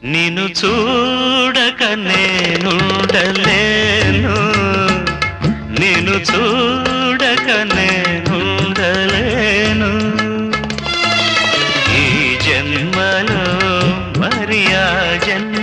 నిన్ను చూడక నేనుండలేను, నిన్ను చూడక నేనుండలేను. ఈ జన్మలో మరి ఆ జన్మ